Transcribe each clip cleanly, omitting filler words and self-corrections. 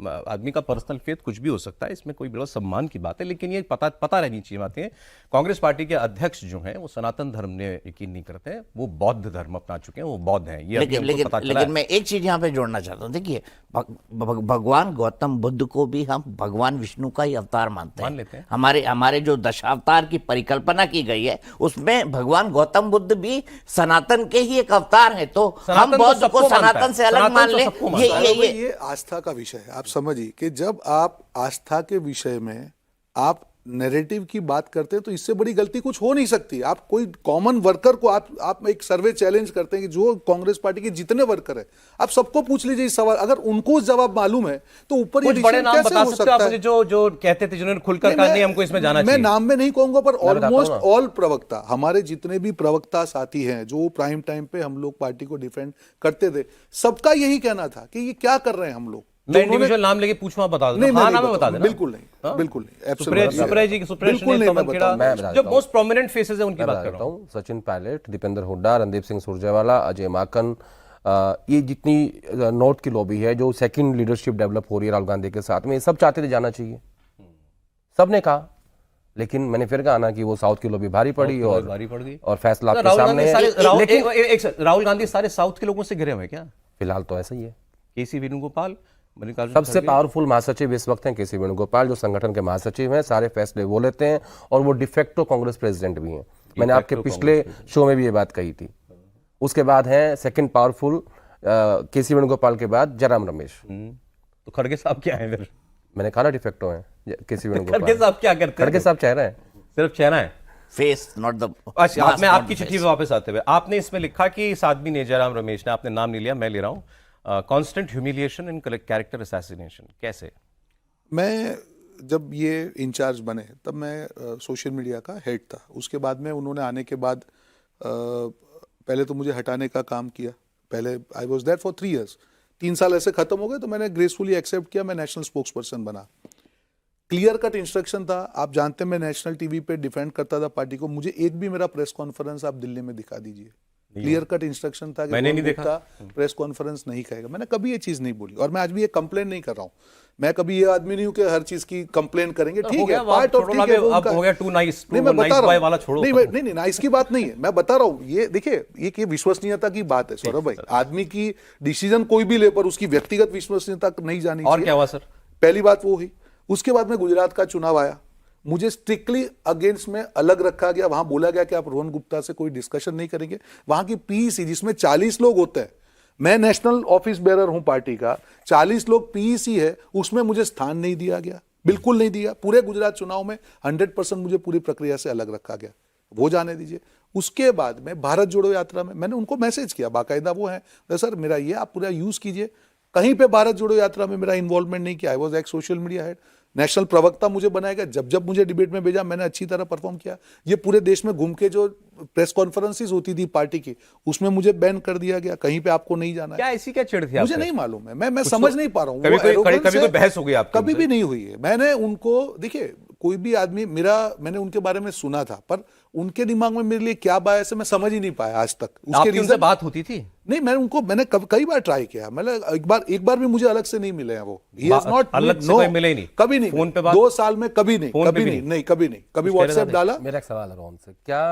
आदमी का personal faith कुछ भी हो सकता है, इसमें कोई बड़ा सम्मान की बात है, लेकिन ये पता रहनी चाहिए बातें। कांग्रेस पार्टी के अध्यक्ष जो हैं वो सनातन धर्म ने यकीन नहीं करते हैं, वो बौद्ध धर्म अपना चुके हैं, वो बौद्ध हैं। ये लेकिन मैं एक चीज यहाँ पे जोड़ना चाहता हूँ। देखिए, भगवान गौतम बुद्ध को भी हम भगवान विष्णु का ही अवतार मानते हैं। हमारे जो दशावतार की परिकल्पना की गई है उसमें भगवान गौतम बुद्ध भी सनातन के ही एक अवतार है, तो हम बौद्ध को सनातन से अलग मान ले। ये आस्था का विषय है। आप समझिए कि जब आप आस्था के विषय में आप नैरेटिव की बात करते हैं तो इससे बड़ी गलती कुछ हो नहीं सकती। आप कोई कॉमन वर्कर को आप एक सर्वे चैलेंज करते हैं कि जो कांग्रेस पार्टी के जितने वर्कर है आप सबको पूछ लीजिए इस सवाल, अगर उनको जवाब मालूम है तो ऊपर ये बड़े नाम बता सकते हो आप जो कहते थे, जिन्होंने खुलकर कहा नहीं हमको इसमें जाना चाहिए। मैं नाम में नहीं कहूंगा, पर ऑलमोस्ट ऑल प्रवक्ता, हमारे जितने भी प्रवक्ता साथी हैं जो प्राइम टाइम पे हम लोग पार्टी को डिफेंड करते थे, सबका यही कहना था कि ये क्या कर रहे हैं हम लोग। मैं इंडिविजुअल नाम लेके पूछूं, बता दो। हाँ, नाम बता देना। बिल्कुल नहीं, बिल्कुल नहीं। सुप्रिया जी, जो मोस्ट प्रोमिनेंट फेसेस है उनकी बात कर रहा हूं। सचिन पायलट, दीपेंद्र हुड्डा, रणदीप सिंह सुरजेवाला, अजय माकन, ये जितनी नॉर्थ की लॉबी है, जो सेकंड लीडरशिप डेवलप हो रही है राहुल गांधी के साथ में, ये सब चाहते थे जाना चाहिए, सबने कहा। लेकिन मैंने फिर कहा ना कि वो साउथ की लॉबी भारी पड़ी और फैसला आपके सामने है। राहुल गांधी सारे साउथ के लोगों से घिरे हुए क्या? फिलहाल तो ऐसा ही है। केसी वेणुगोपाल सबसे पावरफुल महासचिव इस वक्त हैं, केसी वेणुगोपाल, जो संगठन के महासचिव हैं, सारे फैसले वो लेते हैं और वो डिफेक्टो कांग्रेस प्रेसिडेंट भी हैं। मैंने आपके पिछले शो में भी ये बात कही थी। उसके बाद हैं सेकंड पावरफुल केसी वेणुगोपाल के बाद जयराम रमेश। तो खड़गे साहब क्या है फिर? मैंने कहा ना डिफेक्टो हैं केसी वेणुगोपाल। खड़गे साहब क्या करते हैं? खड़गे साहब चेहरा है, सिर्फ चेहरा है, फेस नॉट द। अच्छा, मैं आपकी चिट्ठी पे वापस आते हुए, आपने इसमें लिखा कि इस आदमी ने, जयराम रमेश ने, आपने नाम नहीं लिया, मैं ले रहा हूं, constant humiliation and character assassination. कैसे? मैं जब ये इंचार्ज बने तब मैं सोशल मीडिया का हेड था। उसके बाद में उन्होंने आने के बाद पहले तो मुझे हटाने का काम किया। पहले I was there for 3 years। 3 साल ऐसे खत्म हो गए तो मैंने ग्रेसफुली एक्सेप्ट किया, मैं नेशनल स्पोक्स पर्सन बना। क्लियर कट इंस्ट्रक्शन था, आप जानते हैं मैं नेशनल टीवी पे डिफेंड करता था पार्टी को। मुझे एक भी मेरा प्रेस कॉन्फ्रेंस आप दिल्ली में दिखा दीजिए, क्लियर कट इंस्ट्रक्शन था कि मैंने नहीं देखा, प्रेस कॉन्फ्रेंस नहीं कहेगा। मैंने कभी ये चीज नहीं बोली और मैं आज भी ये कंप्लेन नहीं कर रहा हूं। मैं कभी ये आदमी नहीं हूं कि हर चीज की कंप्लेन करेंगे। ठीक है, पार्ट ऑफ, ठीक है, हो गया टू नाइस। नहीं, मैं बता रहा हूं, नहीं नाइस की बात नहीं है, मैं बता रहा हूं। ये देखिए, ये विश्वसनीयता की बात है सौरभ भाई। आदमी की डिसीजन कोई भी ले पर उसकी व्यक्तिगत विश्वसनीयता नहीं जानी चाहिए। और क्या हुआ सर? पहली बात वो हुई। उसके बाद में गुजरात का चुनाव आया, मुझे स्ट्रिक्टली अगेंस्ट में अलग रखा गया। वहां बोला गया कि आप रोहन गुप्ता से कोई डिस्कशन नहीं करेंगे। वहां की पीईसी जिसमें 40 लोग होते हैं, मैं नेशनल ऑफिस बेरर हूं पार्टी का, 40 लोग पीईसी है, उसमें मुझे स्थान नहीं दिया गया, बिल्कुल नहीं दिया। पूरे गुजरात चुनाव में 100% मुझे पूरी प्रक्रिया से अलग रखा गया, वो जाने दीजिए। उसके बाद में भारत जोड़ो यात्रा में मैंने उनको मैसेज किया, बाकायदा वो है, सर मेरा ये आप पूरा यूज कीजिए। कहीं पे भारत जोड़ो यात्रा में मेरा इन्वॉल्वमेंट नहीं किया। आई वॉज एक सोशल मीडिया हेड, नेशनल प्रवक्ता मुझे बनाया गया। जब मुझे डिबेट में भेजा मैंने अच्छी तरह परफॉर्म किया। ये पूरे देश में घूम के जो प्रेस कॉन्फ्रेंसेस होती थी पार्टी की, उसमें मुझे बैन कर दिया गया, कहीं पे आपको नहीं जाना है। क्या ऐसी क्या चिढ़ थी? मुझे नहीं मालूम है, मैं समझ नहीं पा रहा हूँ। कभी कोई बहस हो गई आपकी? कभी भी नहीं हुई है। मैंने उनको, देखिए कोई भी आदमी, मैंने उनके बारे में सुना था, पर उनके दिमाग में मेरे लिए क्या बायस है मैं समझ ही नहीं पाया आज तक। उसके रीजन बात होती थी नहीं, मैंने कई बार ट्राई किया। मतलब एक बार भी मुझे अलग से नहीं मिले हैं वो। He has not, अलग से कोई मिले ही नहीं, कभी नहीं। फोन पे बात 2 साल में कभी नहीं, कभी व्हाट्सएप डाला। मेरा एक सवाल है रोहन से, क्या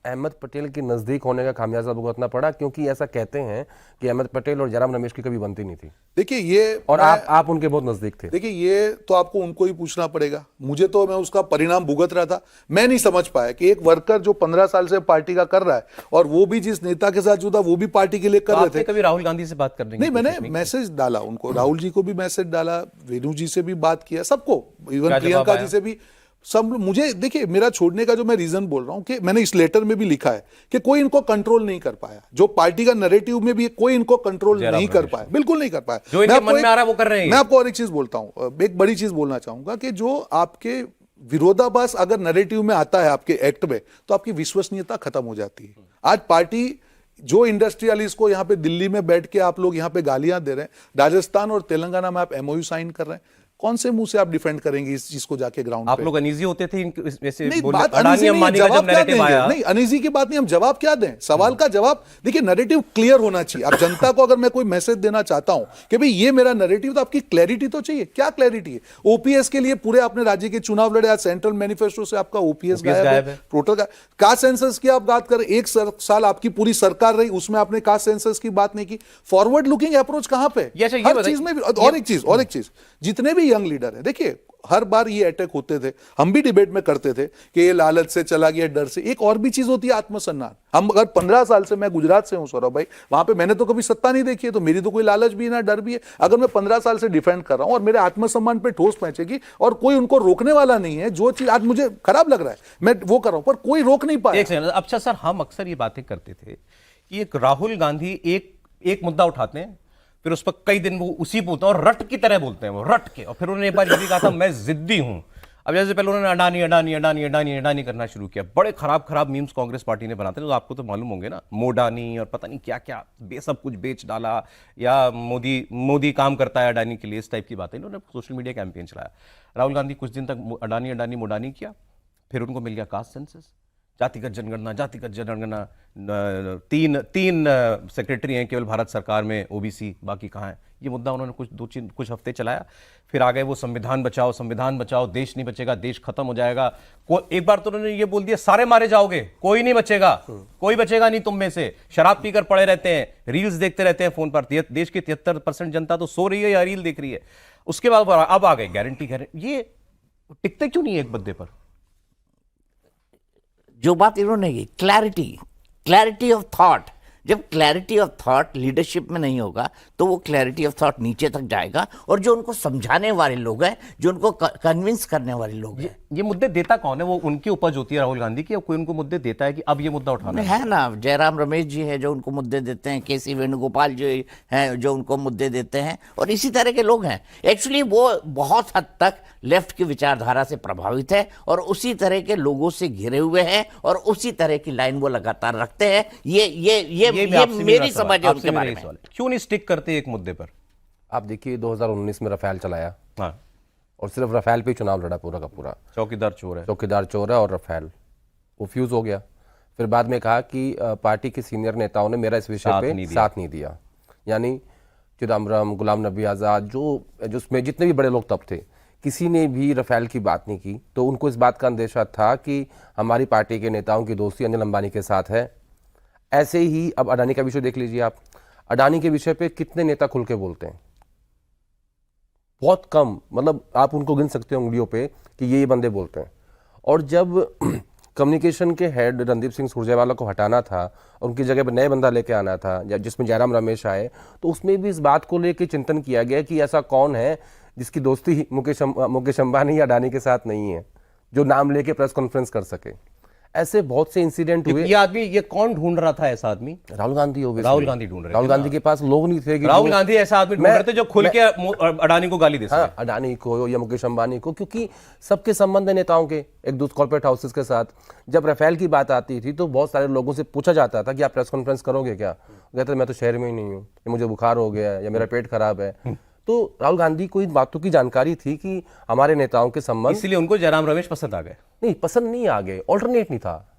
अहमद पटेल के नजदीक होने का खामियाजा भुगतना पड़ा? क्योंकि ऐसा कहते हैं कि अहमद पटेल और जयराम रमेश की कभी बनती नहीं थी। देखिए ये, और आप उनके बहुत नजदीक थे। देखिए ये तो आपको उनको ही पूछना पड़ेगा, मुझे तो मैं उसका परिणाम भुगत रहा था। मैं नहीं समझ पाया कि एक वर्कर जो 15 साल से पार्टी का कर रहा है, और वो भी जिस नेता के साथ जुड़ा वो भी पार्टी के लिए कर रहे थे। कभी राहुल गांधी से बात करने की नहीं, मैंने मैसेज डाला उनको, राहुल जी को भी मैसेज डाला, वेणु जी से भी बात किया, सबको, इवन प्रियंका जी से भी, सब। मुझे देखिए, मेरा छोड़ने का जो मैं रीजन बोल रहा हूं कि मैंने इस लेटर में भी लिखा है कि कोई इनको कंट्रोल नहीं कर पाया। जो पार्टी का नैरेटिव में भी कोई इनको कंट्रोल नहीं कर पाया, बिल्कुल नहीं कर पाया। जो इनके मन में आ रहा है वो कर रहे हैं। मैं आपको और एक चीज बोलता हूं, एक बड़ी चीज बोलना चाहूंगा कि जो आपके विरोधाभास अगर नैरेटिव में आता है आपके एक्ट में, तो आपकी विश्वसनीयता खत्म हो जाती है। आज पार्टी जो इंडस्ट्रियलिस्ट को यहाँ पे दिल्ली में बैठ के आप लोग यहाँ पे गालियां दे रहे हैं, राजस्थान और तेलंगाना में आप एमओयू साइन कर रहे हैं, कौन से मुंह से आप डिफेंड करेंगे इस चीज को जाके ग्राउंड आप पे? लोग अनईजी होते थे वैसे नहीं, बोले, बात अडानी अनईजी नहीं है, अंबानी का जवाब जब क्या नैरेटिव देंगे? आया, नहीं, अनईजी की बात नहीं, हम जवाब क्या दें? सवाल का जवाब देखिए, नैरेटिव क्लियर होना चाहिए। अब जनता को अगर मैं कोई मैसेज देना चाहता हूं कि भाई ये मेरा नैरेटिव, तो आपकी क्लैरिटी तो चाहिए। क्या क्लैरिटी है? ओपीएस के लिए पूरे अपने राज्य के चुनाव लड़े, आज सेंट्रल मैनिफेस्टो से आपका ओपीएस गायब है। टोटल का कास्ट सेंसस की आप बात करें, एक साल आपकी पूरी सरकार रही, उसमें आपने कास्ट सेंसस की बात नहीं की। फॉरवर्ड लुकिंग अप्रोच कहां पे? हर चीज में भी। और एक चीज, जितने भी यंग लीडर है, देखिए हर बार ये अटैक होते थे, हम भी डिबेट में करते थे कि ये लालच से चला गया, डर से। एक और भी चीज होती है आत्मसम्मान। हम अगर 15 साल से, मैं गुजरात से हूं सौरभ भाई, वहां पे मैंने तो कभी सत्ता नहीं देखी है, तो मेरी तो कोई लालच भी ना डर भी है। अगर मैं 15 साल से डिफेंड कर रहा हूं और मेरे आत्मसम्मान पे ठोस पहुंचेगी और कोई उनको रोकने वाला नहीं है, जो चीज आज मुझे खराब लग रहा है मैं वो कर रहा हूं, पर कोई रोक नहीं पाया। एक सेकंड, अच्छा सर, हम अक्सर ये बातें करते थे कि एक राहुल गांधी एक मुद्दा उठाते हैं, फिर उस पर कई दिन वो उसी पे बोलते हैं और रट की तरह बोलते हैं, वो रट के। और फिर उन्होंने एक बार ये भी कहा था मैं जिद्दी हूं। अब जैसे पहले उन्होंने अडानी अडानी अडानी अडानी अडानी करना शुरू किया, बड़े खराब मीम्स कांग्रेस पार्टी ने बनाते थे, तो आपको तो मालूम होंगे ना, मोडानी और पता नहीं क्या क्या सब कुछ बेच डाला, या मोदी काम करता है अडानी के लिए, इस टाइप की बातें इन्होंने सोशल मीडिया कैंपेन चलाया। राहुल गांधी कुछ दिन तक अडानी अडानी मोडानी किया, फिर उनको मिल गया कास्ट सेंसस, जातिगत जनगणना। तीन सेक्रेटरी हैं केवल भारत सरकार में, ओबीसी, बाकी कहाँ हैं? ये मुद्दा उन्होंने कुछ हफ्ते चलाया, फिर आ गए वो संविधान बचाओ, देश नहीं बचेगा, देश खत्म हो जाएगा। एक बार तो उन्होंने ये बोल दिया, सारे मारे जाओगे, कोई नहीं बचेगा, कोई बचेगा नहीं तुम में से। शराब पीकर पड़े रहते हैं, रील्स देखते रहते हैं फोन पर। देश की 73% जनता तो सो रही है या रील देख रही है। उसके बाद अब आ गए गारंटी। ये टिकते क्यों नहीं एक बद्दे पर? जो बात इन्होंने की, क्लैरिटी ऑफ थॉट। जब क्लैरिटी ऑफ थॉट लीडरशिप में नहीं होगा तो वो क्लैरिटी ऑफ थॉट नीचे तक जाएगा, और जो उनको समझाने वाले लोग हैं, जो उनको कन्विंस करने वाले लोग हैं। ये मुद्दे देता कौन है? वो उनकी उपज होती है राहुल गांधी की, या कोई उनको मुद्दे देता है कि अब ये मुद्दा उठाना है ना? जयराम रमेश जी है जो उनको मुद्दे देते हैं, केसी वेणुगोपाल जी हैं जो उनको मुद्दे देते हैं, और इसी तरह के लोग हैं। एक्चुअली वो बहुत हद तक लेफ्ट की विचारधारा से प्रभावित है और उसी तरह के लोगों से घिरे हुए हैं, और उसी तरह की लाइन वो लगातार रखते हैं। ये मेरी समझ है उनके बारे में। क्यों नहीं स्टिक करते एक मुद्दे पर? आप देखिए 2019 में रफेल चलाया, हाँ, और सिर्फ रफेल पे ही चुनाव लड़ा पूरा का पूरा। चौकीदार चोर है और रफेल वो फ्यूज हो गया। फिर बाद में कहा कि पार्टी के सीनियर नेताओं ने मेरा इस विषय पे साथ नहीं दिया, यानी चिदम्बरम, गुलाम नबी आज़ाद, जो उसमें जितने भी बड़े लोग तब थे, किसी ने भी रफेल की बात नहीं की। तो उनको इस बात का अंदेशा था कि हमारी पार्टी के नेताओं की दोस्ती अनिल अंबानी के साथ है। ऐसे ही अब अडानी का विषय देख लीजिए आप, अडानी के विषय पे कितने नेता खुल के बोलते हैं? बहुत कम, मतलब आप उनको गिन सकते हो उंगलियों पे कि ये बंदे बोलते हैं। और जब कम्युनिकेशन के हेड रणदीप सिंह सुरजेवाला को हटाना था और उनकी जगह पर नए बंदा लेके आना था, जिसमें जयराम रमेश आए, तो उसमें भी इस बात को लेकर चिंतन किया गया कि ऐसा कौन है जिसकी दोस्ती मुकेश अंबानी या अडानी के साथ नहीं है, जो नाम लेके प्रेस कॉन्फ्रेंस कर सके। ऐसे बहुत से इंसिडेंट हुए। ये कौन ढूंढ रहा था ऐसा आदमी? राहुल गांधी ढूंढ रहे। राहुल गांधी के पास लोग नहीं थे कि राहुल गांधी ऐसा आदमी ढूंढ रहे थे जो खुल के अडानी को गाली दे सके। हाँ, अडानी को या मुकेश अंबानी को, क्योंकि सबके संबंध है नेताओं के एक दूसरे कॉर्पोरेट हाउसेस के साथ। जब रफेल की बात आती थी तो बहुत सारे लोगों से पूछा जाता था कि आप प्रेस कॉन्फ्रेंस करोगे क्या? कहते मैं तो शहर में ही नहीं हूँ, मुझे बुखार हो गया या मेरा पेट खराब है। तो राहुल गांधी को इन बातों की जानकारी थी कि हमारे नेताओं के संबंध, इसलिए उनको जयराम रमेश पसंद आ गए। नहीं, पसंद नहीं आ गए, ऑल्टरनेट नहीं था।